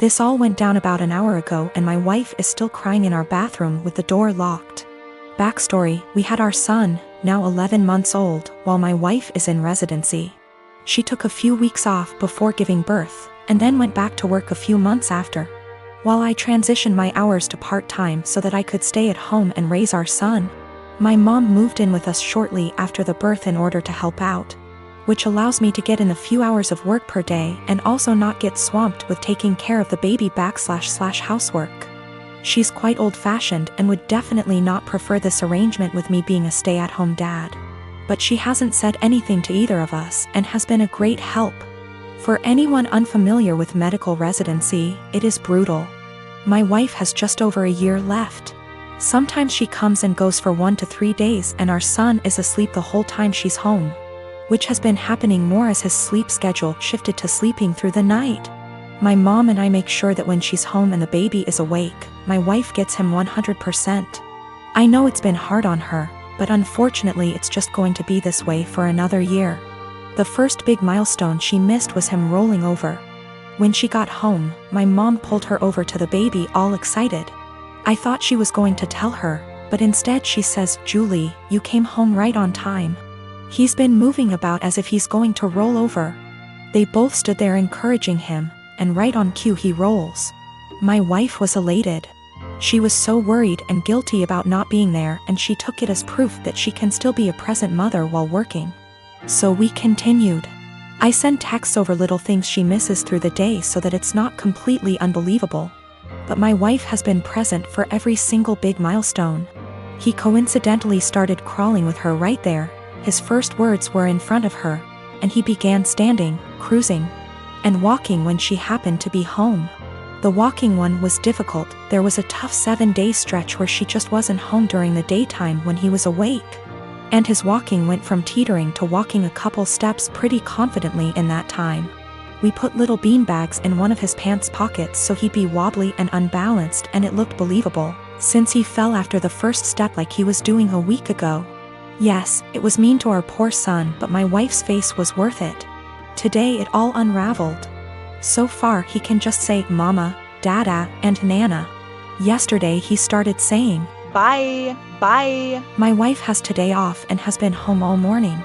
This all went down about an hour ago and my wife is still crying in our bathroom with the door locked. Backstory, we had our son, now 11 months old, while my wife is in residency. She took a few weeks off before giving birth, and then went back to work a few months after. While I transitioned my hours to part-time so that I could stay at home and raise our son, my mom moved in with us shortly after the birth in order to help out, which allows me to get in a few hours of work per day and also not get swamped with taking care of the baby / housework. She's quite old-fashioned and would definitely not prefer this arrangement with me being a stay-at-home dad. But she hasn't said anything to either of us and has been a great help. For anyone unfamiliar with medical residency, it is brutal. My wife has just over a year left. Sometimes she comes and goes for 1 to 3 days and our son is asleep the whole time she's home, which has been happening more as his sleep schedule shifted to sleeping through the night. My mom and I make sure that when she's home and the baby is awake, my wife gets him 100%. I know it's been hard on her, but unfortunately it's just going to be this way for another year. The first big milestone she missed was him rolling over. When she got home, my mom pulled her over to the baby all excited. I thought she was going to tell her, but instead she says, "Julie, you came home right on time. He's been moving about as if he's going to roll over." They both stood there encouraging him, and right on cue he rolls. My wife was elated. She was so worried and guilty about not being there, and she took it as proof that she can still be a present mother while working. So we continued. I send texts over little things she misses through the day so that it's not completely unbelievable. But my wife has been present for every single big milestone. He coincidentally started crawling with her right there. His first words were in front of her, and he began standing, cruising, and walking when she happened to be home. The walking one was difficult. There was a tough 7-day stretch where she just wasn't home during the daytime when he was awake. And his walking went from teetering to walking a couple steps pretty confidently in that time. We put little beanbags in one of his pants pockets so he'd be wobbly and unbalanced, and it looked believable, since he fell after the first step like he was doing a week ago. Yes, it was mean to our poor son, but my wife's face was worth it. Today it all unraveled. So far he can just say mama, dada, and nana. Yesterday he started saying, "Bye, bye." My wife has today off and has been home all morning.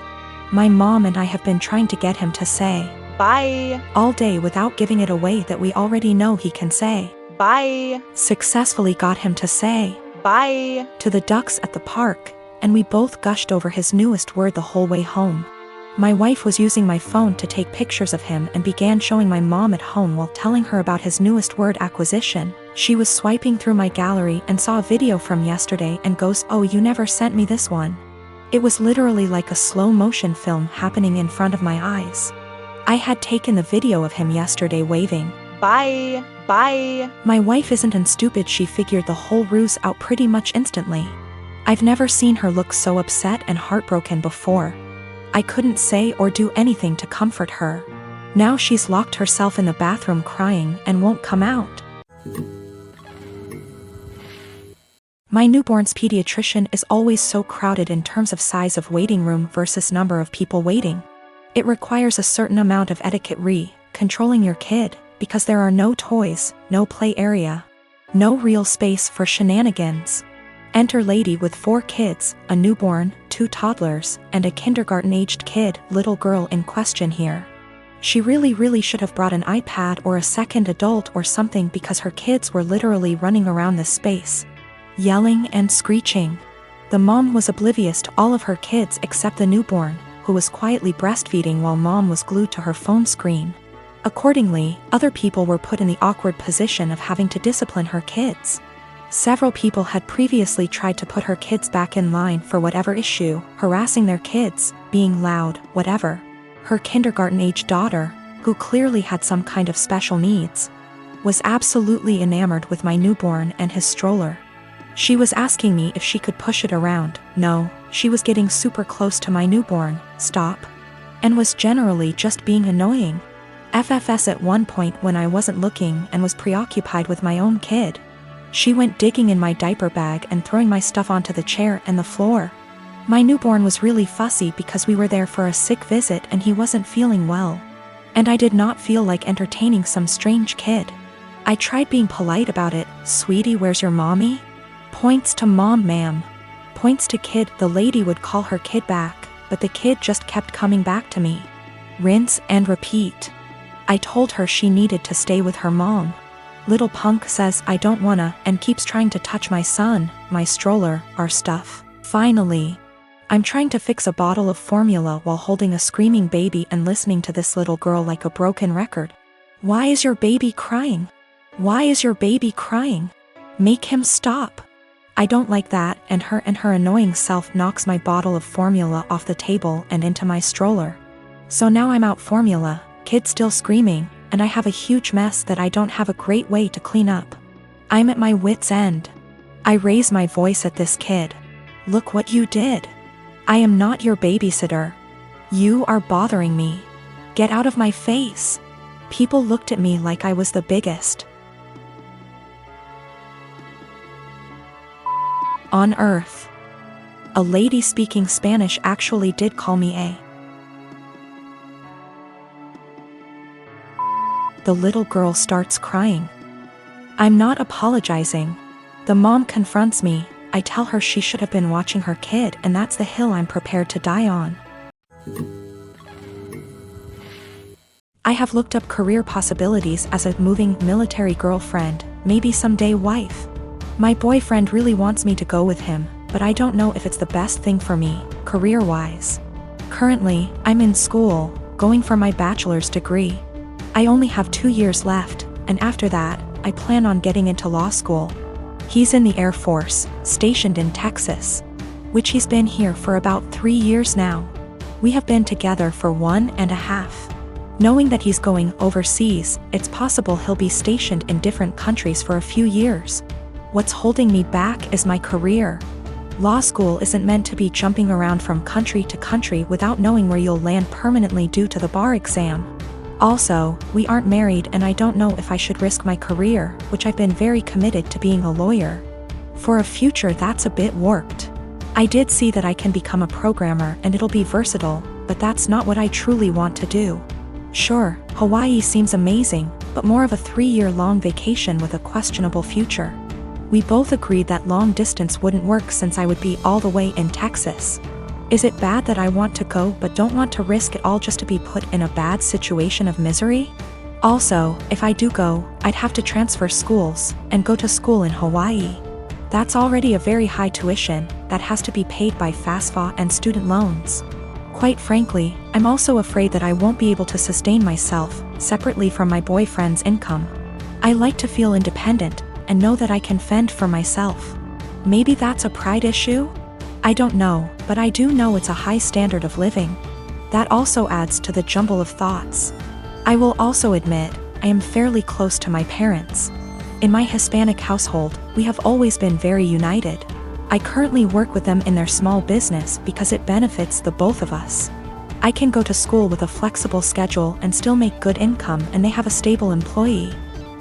My mom and I have been trying to get him to say, "Bye," all day without giving it away that we already know he can say, "Bye." Successfully got him to say, "Bye," to the ducks at the park, and we both gushed over his newest word the whole way home. My wife was using my phone to take pictures of him and began showing my mom at home while telling her about his newest word acquisition. She was swiping through my gallery and saw a video from yesterday and goes, "Oh, you never sent me this one." It was literally like a slow motion film happening in front of my eyes. I had taken the video of him yesterday waving, "Bye, bye." My wife isn't stupid, she figured the whole ruse out pretty much instantly. I've never seen her look so upset and heartbroken before. I couldn't say or do anything to comfort her. Now she's locked herself in the bathroom crying and won't come out. My newborn's pediatrician is always so crowded in terms of size of waiting room versus number of people waiting. It requires a certain amount of etiquette controlling your kid, because there are no toys, no play area, no real space for shenanigans. Enter lady with 4 kids, a newborn, 2 toddlers, and a kindergarten-aged kid, little girl in question here. She really should have brought an iPad or a second adult or something, because her kids were literally running around this space, yelling and screeching. The mom was oblivious to all of her kids except the newborn, who was quietly breastfeeding while mom was glued to her phone screen. Accordingly, other people were put in the awkward position of having to discipline her kids. Several people had previously tried to put her kids back in line for whatever issue, harassing their kids, being loud, whatever. Her kindergarten-aged daughter, who clearly had some kind of special needs, was absolutely enamored with my newborn and his stroller. She was asking me if she could push it around. No, she was getting super close to my newborn, stop, and was generally just being annoying. FFS at one point when I wasn't looking and was preoccupied with my own kid. She went digging in my diaper bag and throwing my stuff onto the chair and the floor. My newborn was really fussy because we were there for a sick visit and he wasn't feeling well. And I did not feel like entertaining some strange kid. I tried being polite about it. Sweetie, where's your mommy? Points to mom, ma'am. Points to kid. The lady would call her kid back, but the kid just kept coming back to me. Rinse and repeat. I told her she needed to stay with her mom. Little punk says I don't wanna and keeps trying to touch my son, my stroller, our stuff. Finally, I'm trying to fix a bottle of formula while holding a screaming baby and listening to this little girl like a broken record. Why is your baby crying? Why is your baby crying? Make him stop. I don't like that, and her annoying self knocks my bottle of formula off the table and into my stroller. So now I'm out formula, kid still screaming, and I have a huge mess that I don't have a great way to clean up. I'm at my wit's end. I raise my voice at this kid. Look what you did. I am not your babysitter. You are bothering me. Get out of my face. People looked at me like I was the biggest on earth. A lady speaking Spanish actually did call me a. The little girl starts crying. I'm not apologizing. The mom confronts me. I tell her she should have been watching her kid, and that's the hill I'm prepared to die on. I have looked up career possibilities as a moving military girlfriend, maybe someday wife. My boyfriend really wants me to go with him, but I don't know if it's the best thing for me, career-wise. Currently, I'm in school, going for my bachelor's degree. I only have 2 years left, and after that, I plan on getting into law school. He's in the Air Force, stationed in Texas, which he's been here for about 3 years now. We have been together for 1.5. Knowing that he's going overseas, it's possible he'll be stationed in different countries for a few years. What's holding me back is my career. Law school isn't meant to be jumping around from country to country without knowing where you'll land permanently due to the bar exam. Also, we aren't married, and I don't know if I should risk my career, which I've been very committed to being a lawyer. For a future that's a bit warped. I did see that I can become a programmer and it'll be versatile, but that's not what I truly want to do. Sure, Hawaii seems amazing, but more of a 3-year-long vacation with a questionable future. We both agreed that long distance wouldn't work since I would be all the way in Texas. Is it bad that I want to go but don't want to risk it all just to be put in a bad situation of misery? Also, if I do go, I'd have to transfer schools and go to school in Hawaii. That's already a very high tuition that has to be paid by FAFSA and student loans. Quite frankly, I'm also afraid that I won't be able to sustain myself separately from my boyfriend's income. I like to feel independent and know that I can fend for myself. Maybe that's a pride issue? I don't know, but I do know it's a high standard of living. That also adds to the jumble of thoughts. I will also admit, I am fairly close to my parents. In my Hispanic household, we have always been very united. I currently work with them in their small business because it benefits the both of us. I can go to school with a flexible schedule and still make good income, and they have a stable employee.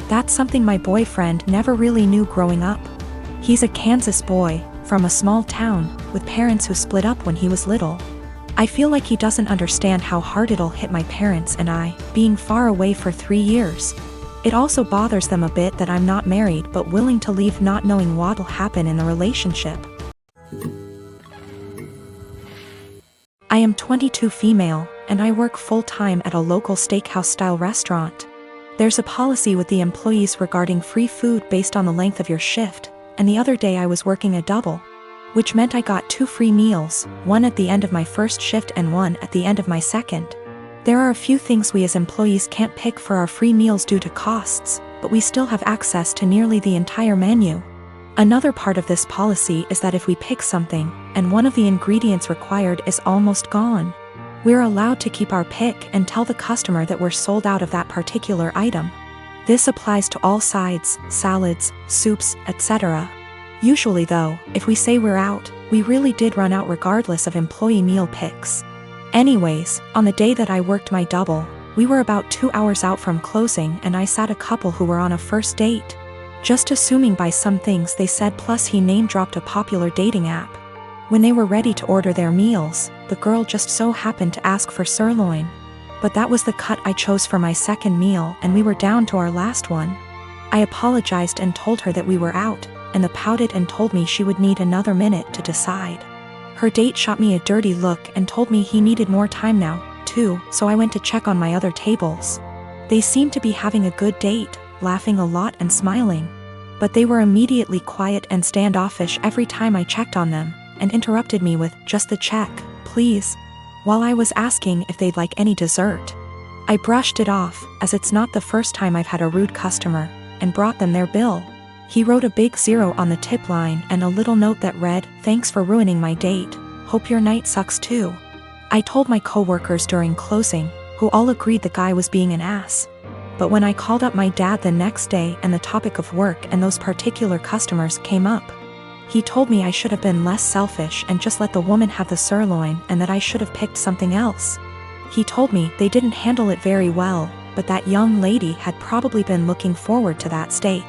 That's something my boyfriend never really knew growing up. He's a Kansas boy, from a small town, with parents who split up when he was little. I feel like he doesn't understand how hard it'll hit my parents and I, being far away for 3 years. It also bothers them a bit that I'm not married but willing to leave not knowing what'll happen in the relationship. I am 22 female, and I work full-time at a local steakhouse-style restaurant. There's a policy with the employees regarding free food based on the length of your shift, and the other day I was working a double, which meant I got 2 free meals, one at the end of my first shift and one at the end of my second. There are a few things we as employees can't pick for our free meals due to costs, but we still have access to nearly the entire menu. Another part of this policy is that if we pick something, and one of the ingredients required is almost gone, we're allowed to keep our pick and tell the customer that we're sold out of that particular item. This applies to all sides, salads, soups, etc. Usually though, if we say we're out, we really did run out regardless of employee meal picks. Anyways, on the day that I worked my double, we were about 2 hours out from closing and I sat a couple who were on a first date. Just assuming by some things they said, plus he name-dropped a popular dating app. When they were ready to order their meals, the girl just so happened to ask for sirloin. But that was the cut I chose for my second meal and we were down to our last one. I apologized and told her that we were out, and the pouted and told me she would need another minute to decide. Her date shot me a dirty look and told me he needed more time now, too, so I went to check on my other tables. They seemed to be having a good date, laughing a lot and smiling. But they were immediately quiet and standoffish every time I checked on them, and interrupted me with, "Just the check, please," while I was asking if they'd like any dessert. I brushed it off, as it's not the first time I've had a rude customer, and brought them their bill. He wrote a big 0 on the tip line and a little note that read, "Thanks for ruining my date. Hope your night sucks too." I told my coworkers during closing, who all agreed the guy was being an ass. But when I called up my dad the next day and the topic of work and those particular customers came up, he told me I should have been less selfish and just let the woman have the sirloin and that I should have picked something else. He told me they didn't handle it very well, but that young lady had probably been looking forward to that steak.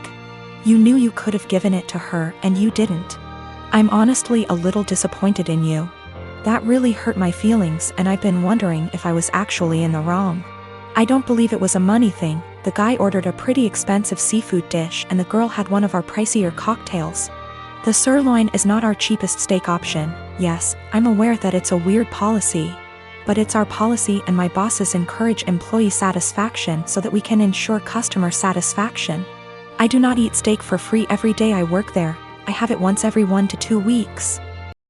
You knew you could have given it to her and you didn't. I'm honestly a little disappointed in you. That really hurt my feelings and I've been wondering if I was actually in the wrong. I don't believe it was a money thing. The guy ordered a pretty expensive seafood dish and the girl had one of our pricier cocktails. The sirloin is not our cheapest steak option. Yes, I'm aware that it's a weird policy. But it's our policy and my bosses encourage employee satisfaction so that we can ensure customer satisfaction. I do not eat steak for free every day I work there. I have it once every 1 to 2 weeks.